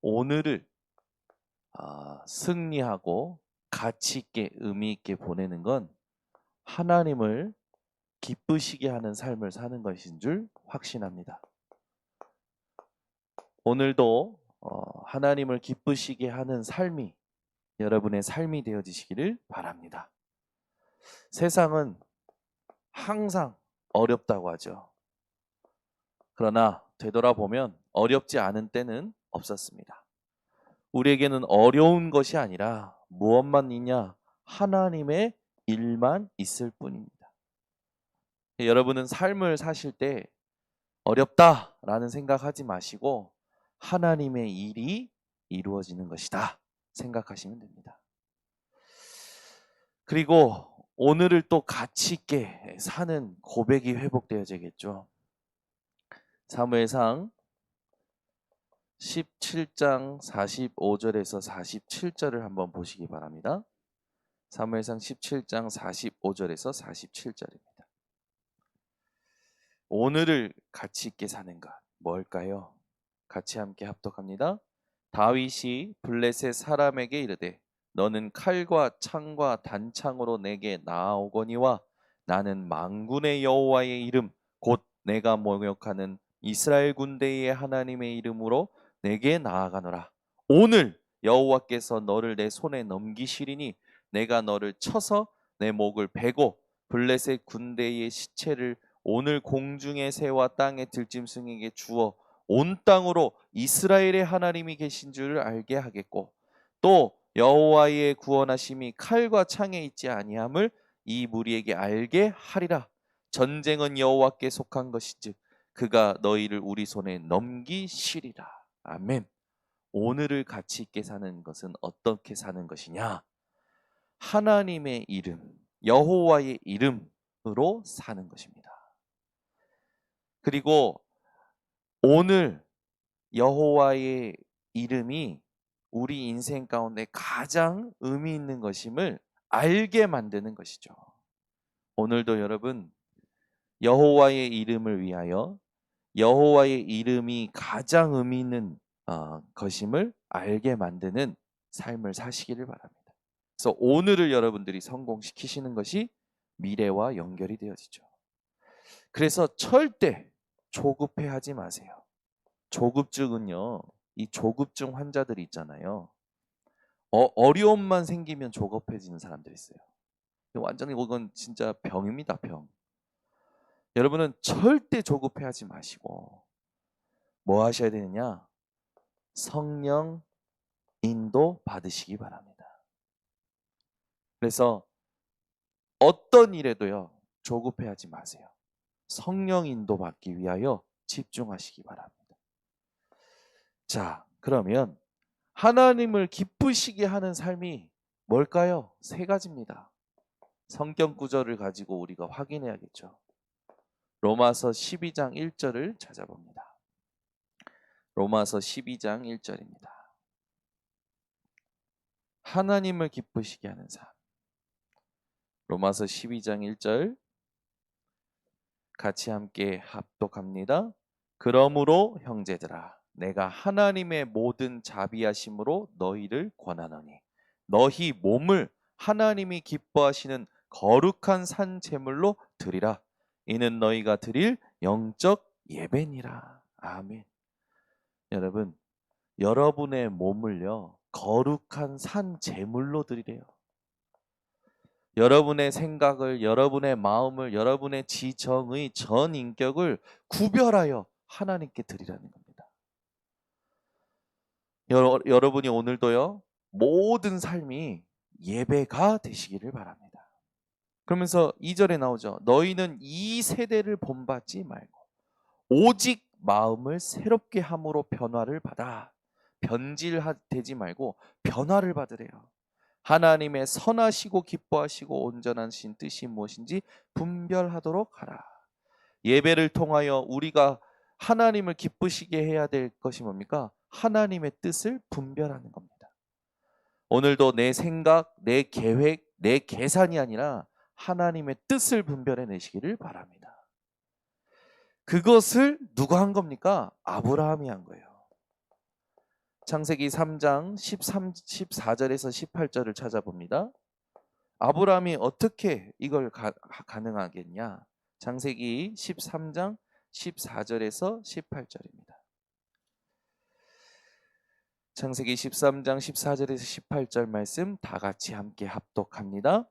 오늘을 승리하고 가치 있게 의미 있게 보내는 건 하나님을 기쁘시게 하는 삶을 사는 것인 줄 확신합니다. 오늘도 하나님을 기쁘시게 하는 삶이 여러분의 삶이 되어지시기를 바랍니다. 세상은 항상 어렵다고 하죠. 그러나 되돌아보면 어렵지 않은 때는 없었습니다. 우리에게는 어려운 것이 아니라 무엇만 있냐? 하나님의 일만 있을 뿐입니다. 여러분은 삶을 사실 때 어렵다라는 생각하지 마시고 하나님의 일이 이루어지는 것이다 생각하시면 됩니다. 그리고 오늘을 또 가치 있게 사는 고백이 회복되어야겠죠. 사무엘상 17장 45절에서 47절을 한번 보시기 바랍니다. 사무엘상 17장 45절에서 47절입니다. 오늘을 가치 있게 사는 것 뭘까요? 같이 함께 합독합니다. 다윗이 블레셋 사람에게 이르되 너는 칼과 창과 단창으로 내게 나아오거니와 나는 만군의 여호와의 이름 곧 내가 모욕하는 이스라엘 군대의 하나님의 이름으로 내게 나아가노라. 오늘 여호와께서 너를 내 손에 넘기시리니 내가 너를 쳐서 내 목을 베고 블레셋 군대의 시체를 오늘 공중의 새와 땅의 들짐승에게 주어 온 땅으로 이스라엘의 하나님이 계신 줄을 알게 하겠고 또 여호와의 구원하심이 칼과 창에 있지 아니함을 이 무리에게 알게 하리라. 전쟁은 여호와께 속한 것이즉 그가 너희를 우리 손에 넘기시리라. 아멘. 오늘을 가치 있게 사는 것은 어떻게 사는 것이냐? 하나님의 이름, 여호와의 이름으로 사는 것입니다. 그리고 오늘 여호와의 이름이 우리 인생 가운데 가장 의미 있는 것임을 알게 만드는 것이죠. 오늘도 여러분 여호와의 이름을 위하여 여호와의 이름이 가장 의미 있는 것임을 알게 만드는 삶을 사시기를 바랍니다. 그래서 오늘을 여러분들이 성공시키시는 것이 미래와 연결이 되어지죠. 그래서 절대 조급해하지 마세요. 조급증은요, 이 조급증 환자들이 있잖아요. 어려움만 생기면 조급해지는 사람들이 있어요. 완전히 이건 진짜 병입니다, 병. 여러분은 절대 조급해하지 마시고 뭐 하셔야 되느냐? 성령 인도 받으시기 바랍니다. 그래서 어떤 일에도요, 조급해하지 마세요. 성령 인도 받기 위하여 집중하시기 바랍니다. 자, 그러면 하나님을 기쁘시게 하는 삶이 뭘까요? 세 가지입니다. 성경 구절을 가지고 우리가 확인해야겠죠. 로마서 12장 1절을 찾아봅니다. 로마서 12장 1절입니다. 하나님을 기쁘시게 하는 삶. 로마서 12장 1절 같이 함께 합독합니다. 그러므로 형제들아 내가 하나님의 모든 자비하심으로 너희를 권하노니 너희 몸을 하나님이 기뻐하시는 거룩한 산 제물로 드리라. 이는 너희가 드릴 영적 예배니라. 아멘. 여러분, 여러분의 몸을요 거룩한 산 제물로 드리래요. 여러분의 생각을, 여러분의 마음을, 여러분의 지정의 전 인격을 구별하여 하나님께 드리라는 겁니다. 여러분이 오늘도요 모든 삶이 예배가 되시기를 바랍니다. 그러면서 2절에 나오죠. 너희는 이 세대를 본받지 말고 오직 마음을 새롭게 함으로 변화를 받아. 변질되지 말고 변화를 받으래요. 하나님의 선하시고 기뻐하시고 온전하신 뜻이 무엇인지 분별하도록 하라. 예배를 통하여 우리가 하나님을 기쁘시게 해야 될 것이 뭡니까? 하나님의 뜻을 분별하는 겁니다. 오늘도 내 생각, 내 계획, 내 계산이 아니라 하나님의 뜻을 분별해내시기를 바랍니다. 그것을 누가 한 겁니까? 아브라함이 한 거예요. 창세기 3장 14절에서 18절을 찾아봅니다. 아브라함이 어떻게 이걸 가능하겠냐? 창세기 13장 14절에서 18절입니다. 창세기 13장 14절에서 18절 말씀 다 같이 함께 합독합니다.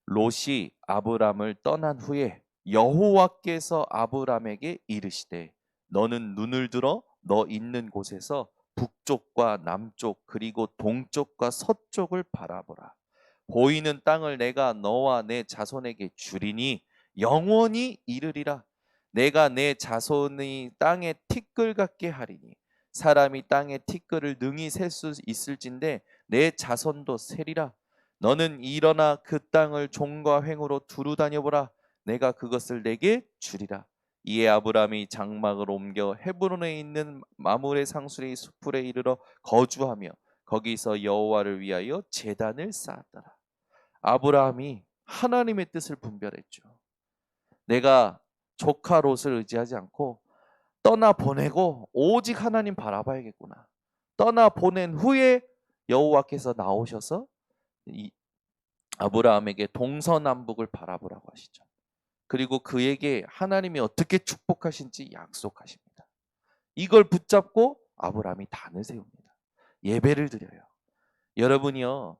롯이 아브람을 떠난 후에 여호와께서 아브람에게 이르시되 너는 눈을 들어 너 있는 곳에서 북쪽과 남쪽 그리고 동쪽과 서쪽을 바라보라. 보이는 땅을 내가 너와 내 자손에게 주리니 영원히 이르리라. 내가 내 자손이 땅에 티끌 같게 하리니 사람이 땅에 티끌을 능히 셀 수 있을진데 내 자손도 세리라. 너는 일어나 그 땅을 종과 횡으로 두루 다녀보라. 내가 그것을 내게 주리라. 이에 아브람이 장막을 옮겨 헤브론에 있는 마므레 상수리 수풀에 이르러 거주하며 거기서 여호와를 위하여 제단을 쌓았더라. 아브라함이 하나님의 뜻을 분별했죠. 내가 조카 롯을 의지하지 않고 떠나 보내고 오직 하나님 바라봐야겠구나. 떠나 보낸 후에 여호와께서 나오셔서 이 아브라함에게 동서남북을 바라보라고 하시죠. 그리고 그에게 하나님이 어떻게 축복하신지 약속하십니다. 이걸 붙잡고 아브라함이 단을 세웁니다. 예배를 드려요. 여러분이요,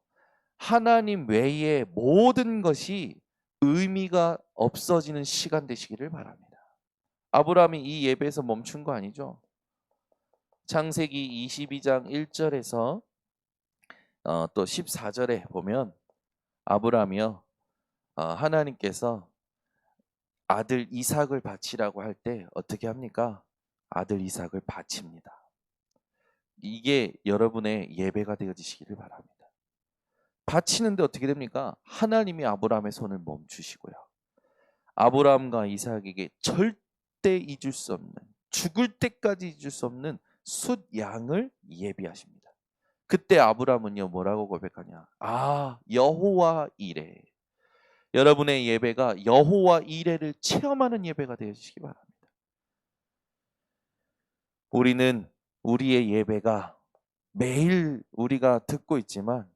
하나님 외에 모든 것이 의미가 없어지는 시간 되시기를 바랍니다. 아브라함이 이 예배에서 멈춘 거 아니죠? 창세기 22장 1절에서 또 14절에 보면 아브라함이요, 하나님께서 아들 이삭을 바치라고 할 때 어떻게 합니까? 아들 이삭을 바칩니다. 이게 여러분의 예배가 되어지시기를 바랍니다. 바치는데 어떻게 됩니까? 하나님이 아브라함의 손을 멈추시고요. 아브라함과 이삭에게 절대 잊을 수 없는, 죽을 때까지 잊을 수 없는 숫 양을 예비하십니다. 그때 아브라함은요 뭐라고 고백하냐? 아, 여호와 이레. 여러분의 예배가 여호와 이레를 체험하는 예배가 되시기 바랍니다. 우리는 우리의 예배가 매일 우리가 듣고 있지만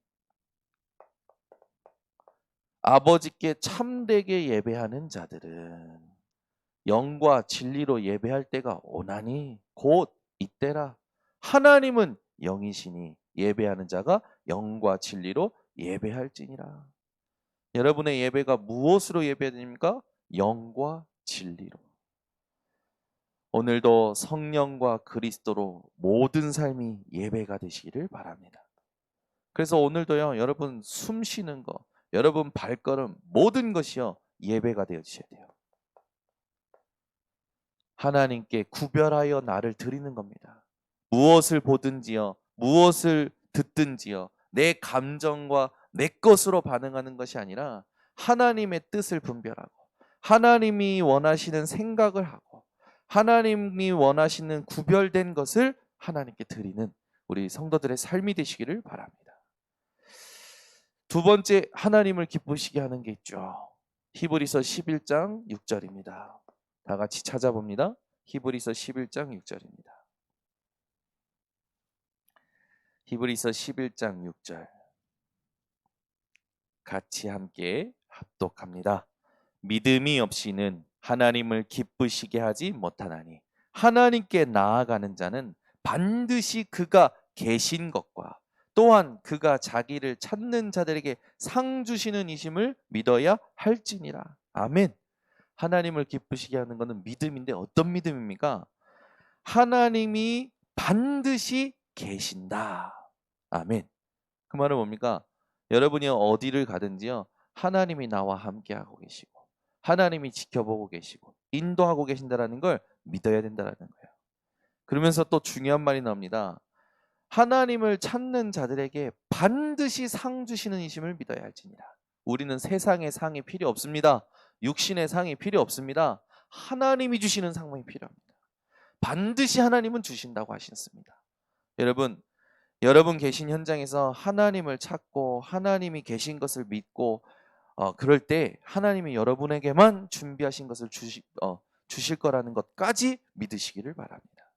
아버지께 참되게 예배하는 자들은 영과 진리로 예배할 때가 오나니 곧 이때라. 하나님은 영이시니 예배하는 자가 영과 진리로 예배할지니라. 여러분의 예배가 무엇으로 예배됩니까? 영과 진리로. 오늘도 성령과 그리스도로 모든 삶이 예배가 되시기를 바랍니다. 그래서 오늘도요, 여러분 숨 쉬는 거, 여러분 발걸음 모든 것이요 예배가 되어지셔야 돼요. 하나님께 구별하여 나를 드리는 겁니다. 무엇을 보든지요, 무엇을 듣든지요, 내 감정과 내 것으로 반응하는 것이 아니라 하나님의 뜻을 분별하고 하나님이 원하시는 생각을 하고 하나님이 원하시는 구별된 것을 하나님께 드리는 우리 성도들의 삶이 되시기를 바랍니다. 두 번째, 하나님을 기쁘시게 하는 게 있죠. 히브리서 11장 6절입니다. 다 같이 찾아봅니다. 히브리서 11장 6절입니다. 히브리서 11장 6절 같이 함께 합독합니다. 믿음이 없이는 하나님을 기쁘시게 하지 못하나니 하나님께 나아가는 자는 반드시 그가 계신 것과 또한 그가 자기를 찾는 자들에게 상 주시는 이심을 믿어야 할지니라. 아멘. 하나님을 기쁘시게 하는 것은 믿음인데 어떤 믿음입니까? 하나님이 반드시 계신다. 아멘. 그 말은 뭡니까? 여러분이 어디를 가든지요, 하나님이 나와 함께하고 계시고 하나님이 지켜보고 계시고 인도하고 계신다라는 걸 믿어야 된다라는 거예요. 그러면서 또 중요한 말이 나옵니다. 하나님을 찾는 자들에게 반드시 상 주시는 이심을 믿어야 할지니라. 우리는 세상의 상이 필요 없습니다. 육신의 상이 필요 없습니다. 하나님이 주시는 상이 필요합니다. 반드시 하나님은 주신다고 하셨습니다. 여러분 계신 현장에서 하나님을 찾고 하나님이 계신 것을 믿고 그럴 때 하나님이 여러분에게만 준비하신 것을 주실 거라는 것까지 믿으시기를 바랍니다.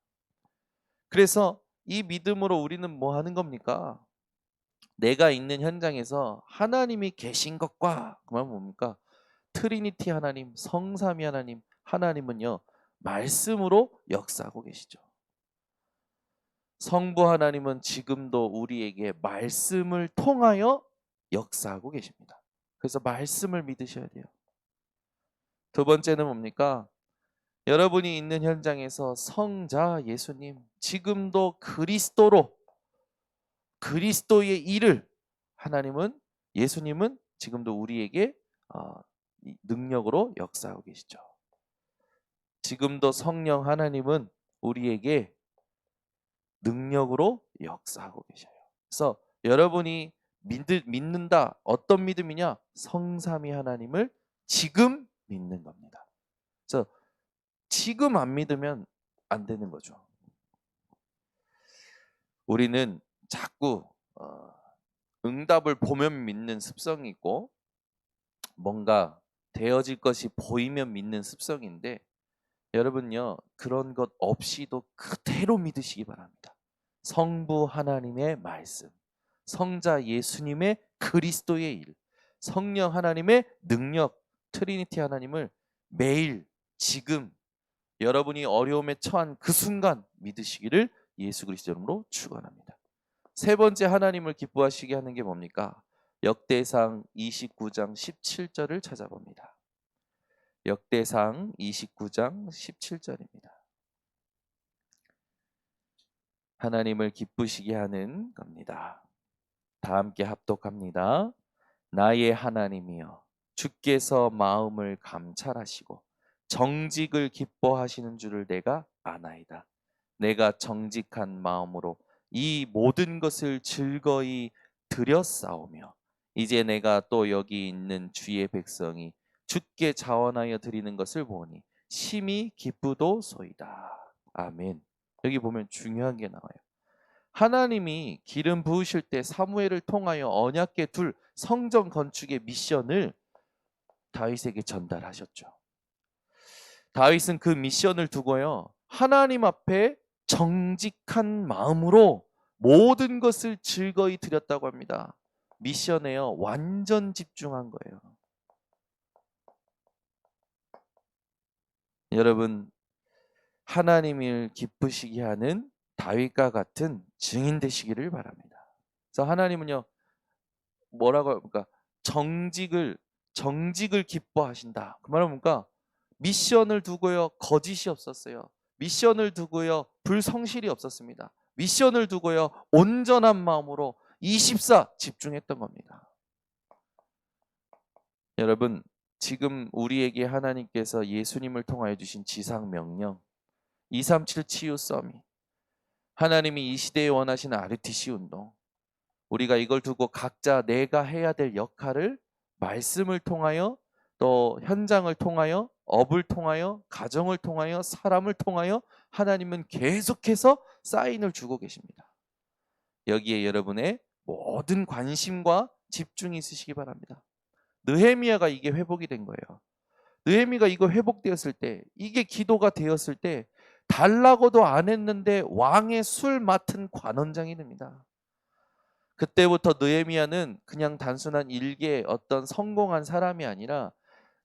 그래서 이 믿음으로 우리는 뭐 하는 겁니까? 내가 있는 현장에서 하나님이 계신 것과 그 말은 뭡니까? 트리니티 하나님, 성삼위 하나님, 하나님은요 말씀으로 역사하고 계시죠. 성부 하나님은 지금도 우리에게 말씀을 통하여 역사하고 계십니다. 그래서 말씀을 믿으셔야 돼요. 두 번째는 뭡니까? 여러분이 있는 현장에서 성자 예수님, 지금도 그리스도의 일을 하나님은, 예수님은 지금도 우리에게 능력으로 역사하고 계시죠. 지금도 성령 하나님은 우리에게 능력으로 역사하고 계셔요. 그래서 여러분이 믿는다. 어떤 믿음이냐? 성삼위 하나님을 지금 믿는 겁니다. 그래서 지금 안 믿으면 안 되는 거죠. 우리는 자꾸 응답을 보면 믿는 습성이 있고 뭔가 되어질 것이 보이면 믿는 습성인데, 여러분요 그런 것 없이도 그대로 믿으시기 바랍니다. 성부 하나님의 말씀, 성자 예수님의 그리스도의 일, 성령 하나님의 능력, 트리니티 하나님을 매일 지금 여러분이 어려움에 처한 그 순간 믿으시기를 예수 그리스도 이름으로 축원합니다. 세 번째 하나님을 기뻐하시게 하는 게 뭡니까? 역대상 29장 17절을 찾아봅니다. 역대상 29장 17절입니다. 하나님을 기쁘시게 하는 겁니다. 다 함께 합독합니다. 나의 하나님이여, 주께서 마음을 감찰하시고 정직을 기뻐하시는 줄을 내가 아나이다. 내가 정직한 마음으로 이 모든 것을 즐거이 드렸사오며 이제 내가 또 여기 있는 주의 백성이 주께 자원하여 드리는 것을 보니 심히 기쁘도소이다. 아멘. 여기 보면 중요한 게 나와요. 하나님이 기름 부으실 때 사무엘을 통하여 언약궤 둘 성전 건축의 미션을 다윗에게 전달하셨죠. 다윗은 그 미션을 두고요 하나님 앞에 정직한 마음으로 모든 것을 즐거이 드렸다고 합니다. 미션에요 완전 집중한 거예요. 여러분, 하나님을 기쁘시게 하는 다윗과 같은 증인 되시기를 바랍니다. 그래서 하나님은요 뭐라고 합니까? 정직을 기뻐하신다. 그 말은 뭡니까? 미션을 두고요 거짓이 없었어요. 미션을 두고요 불성실이 없었습니다. 미션을 두고요 온전한 마음으로 24 집중했던 겁니다. 여러분, 지금 우리에게 하나님께서 예수님을 통하여 주신 지상 명령 237 치유 서밋, 하나님이 이 시대에 원하시는 RUTC 운동, 우리가 이걸 두고 각자 내가 해야 될 역할을 말씀을 통하여 또 현장을 통하여 업을 통하여 가정을 통하여 사람을 통하여 하나님은 계속해서 사인을 주고 계십니다. 여기에 여러분의 모든 관심과 집중이 있으시기 바랍니다. 느헤미야가 이게 회복이 된 거예요. 느헤미가 이거 회복되었을 때, 이게 기도가 되었을 때 달라고도 안 했는데 왕의 술 맡은 관원장이 됩니다. 그때부터 느헤미야는 그냥 단순한 일개의 어떤 성공한 사람이 아니라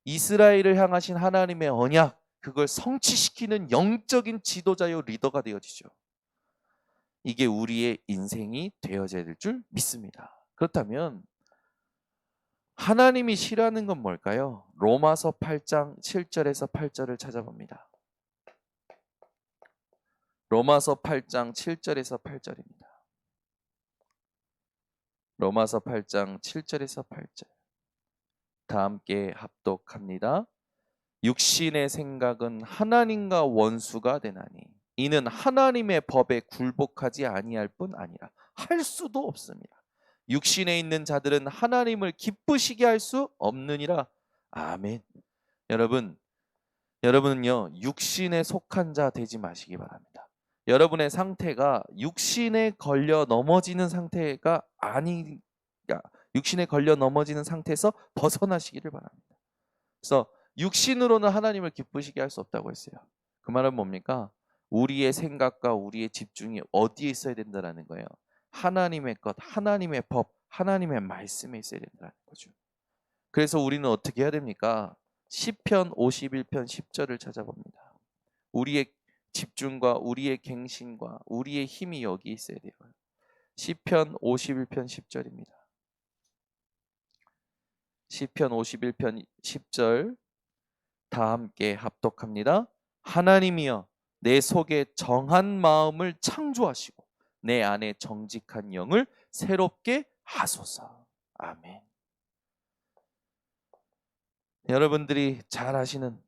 이스라엘을 향하신 하나님의 언약, 그걸 성취시키는 영적인 지도자요 리더가 되어지죠. 이게 우리의 인생이 되어져야 될 줄 믿습니다. 그렇다면 하나님이 싫어하는 건 뭘까요? 로마서 8장 7절에서 8절을 찾아봅니다. 로마서 8장 7절에서 8절입니다. 로마서 8장 7절에서 8절. 다 함께 합독합니다. 육신의 생각은 하나님과 원수가 되나니 이는 하나님의 법에 굴복하지 아니할 뿐 아니라 할 수도 없습니다. 육신에 있는 자들은 하나님을 기쁘시게 할 수 없느니라. 아멘. 여러분은요 육신에 속한 자 되지 마시기 바랍니다. 여러분의 상태가 육신에 걸려 넘어지는 상태가 육신에 걸려 넘어지는 상태에서 벗어나시기를 바랍니다. 그래서 육신으로는 하나님을 기쁘시게 할 수 없다고 했어요. 그 말은 뭡니까? 우리의 생각과 우리의 집중이 어디에 있어야 된다는 거예요. 하나님의 것, 하나님의 법, 하나님의 말씀에 있어야 된다는 거죠. 그래서 우리는 어떻게 해야 됩니까? 시편 51편 10절을 찾아봅니다. 우리의 집중과 우리의 갱신과 우리의 힘이 여기 있어야 돼요. 시편 51편 10절입니다. 시편 51편 10절 다 함께 합독합니다. 하나님이여 내 속에 정한 마음을 창조하시고 내 안에 정직한 영을 새롭게 하소서. 아멘. 여러분들이 잘 아시는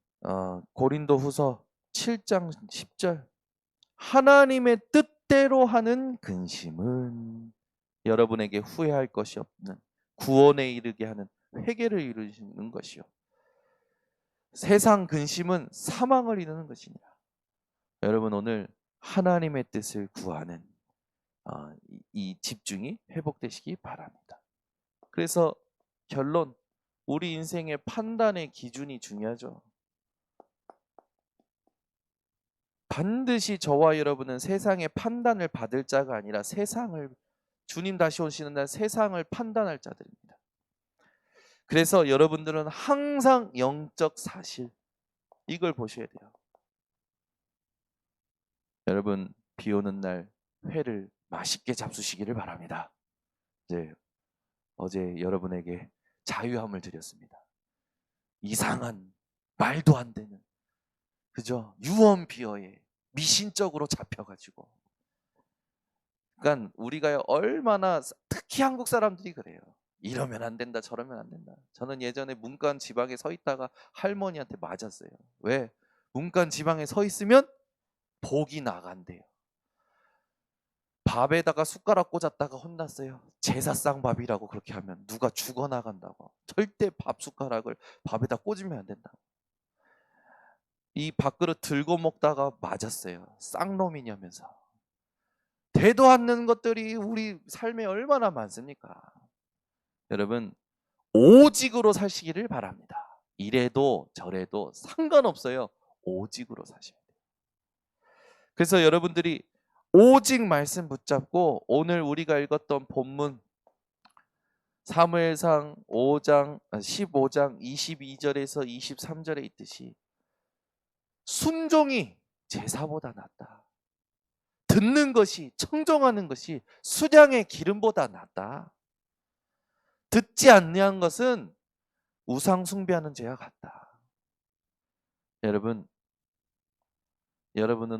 고린도후서 7장 10절 하나님의 뜻대로 하는 근심은 여러분에게 후회할 것이 없는 구원에 이르게 하는 회개를 이루시는 것이요. 세상 근심은 사망을 이루는 것이니라. 여러분 오늘 하나님의 뜻을 구하는 이 집중이 회복되시기 바랍니다. 그래서 결론, 우리 인생의 판단의 기준이 중요하죠. 반드시 저와 여러분은 세상의 판단을 받을 자가 아니라 주님 다시 오시는 날 세상을 판단할 자들입니다. 그래서 여러분들은 항상 영적 사실 이걸 보셔야 돼요. 여러분 비 오는 날 회를 맛있게 잡수시기를 바랍니다. 어제 여러분에게 자유함을 드렸습니다. 이상한 말도 안 되는 그죠? 유언비어에 미신적으로 잡혀가지고 그러니까 우리가 얼마나 특히 한국 사람들이 그래요. 이러면 안 된다 저러면 안 된다. 저는 예전에 문간 지방에 서 있다가 할머니한테 맞았어요. 왜? 문간 지방에 서 있으면 복이 나간대요. 밥에다가 숟가락 꽂았다가 혼났어요. 제사상 밥이라고 그렇게 하면 누가 죽어나간다고. 절대 밥 숟가락을 밥에다 꽂으면 안 된다. 이 밥그릇 들고 먹다가 맞았어요. 쌍놈이냐면서. 되도 않는 것들이 우리 삶에 얼마나 많습니까? 여러분 오직으로 사시기를 바랍니다. 이래도 저래도 상관없어요. 오직으로 사셔야 돼요. 그래서 여러분들이 오직 말씀 붙잡고 오늘 우리가 읽었던 본문 사무엘상 15장 22절에서 23절에 있듯이 순종이 제사보다 낫다. 듣는 것이 청종하는 것이 수량의 기름보다 낫다. 듣지 않는 것은 우상 숭배하는 죄와 같다. 여러분은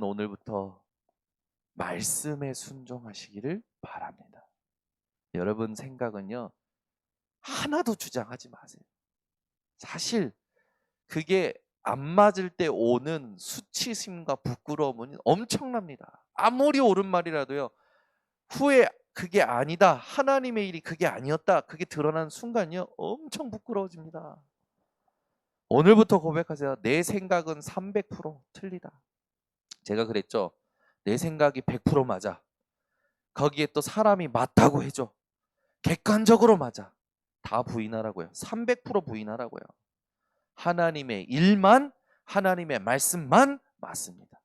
오늘부터 말씀에 순종하시기를 바랍니다. 여러분 생각은요 하나도 주장하지 마세요. 사실 그게 안 맞을 때 오는 수치심과 부끄러움은 엄청납니다. 아무리 옳은 말이라도요 후에 그게 아니다, 하나님의 일이 그게 아니었다, 그게 드러난 순간요 엄청 부끄러워집니다. 오늘부터 고백하세요. 내 생각은 300% 틀리다. 제가 그랬죠. 내 생각이 100% 맞아. 거기에 또 사람이 맞다고 해줘. 객관적으로 맞아. 다 부인하라고요. 300% 부인하라고요. 하나님의 일만, 하나님의 말씀만 맞습니다.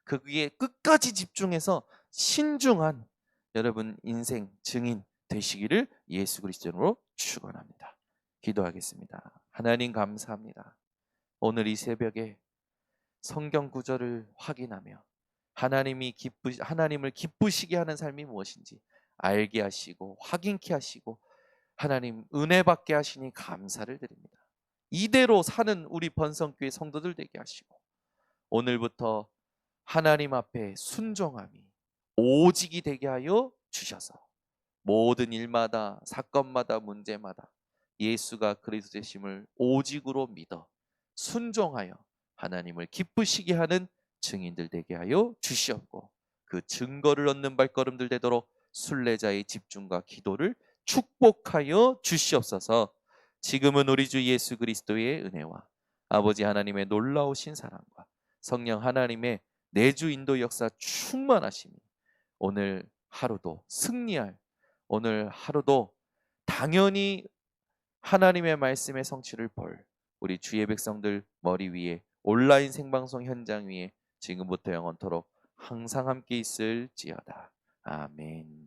거기에 끝까지 집중해서 신중한 여러분 인생 증인 되시기를 예수 그리스도로 축원합니다. 기도하겠습니다. 하나님 감사합니다. 오늘 이 새벽에 성경 구절을 확인하며 하나님을 기쁘시게 하는 삶이 무엇인지 알게 하시고 확인케 하시고 하나님 은혜 받게 하시니 감사를 드립니다. 이대로 사는 우리 번성교회 성도들 되게 하시고 오늘부터 하나님 앞에 순종함이 오직이 되게 하여 주셔서 모든 일마다 사건마다 문제마다 예수가 그리스도 되심을 오직으로 믿어 순종하여 하나님을 기쁘시게 하는 증인들 되게 하여 주시옵고 그 증거를 얻는 발걸음들 되도록 순례자의 집중과 기도를 축복하여 주시옵소서. 지금은 우리 주 예수 그리스도의 은혜와 아버지 하나님의 놀라우신 사랑과 성령 하나님의 내주 인도 역사 충만하심이 오늘 하루도 승리할 오늘 하루도 당연히 하나님의 말씀의 성취를 볼 우리 주의 백성들 머리 위에 온라인 생방송 현장 위에 지금부터 영원토록 항상 함께 있을지어다. 아멘.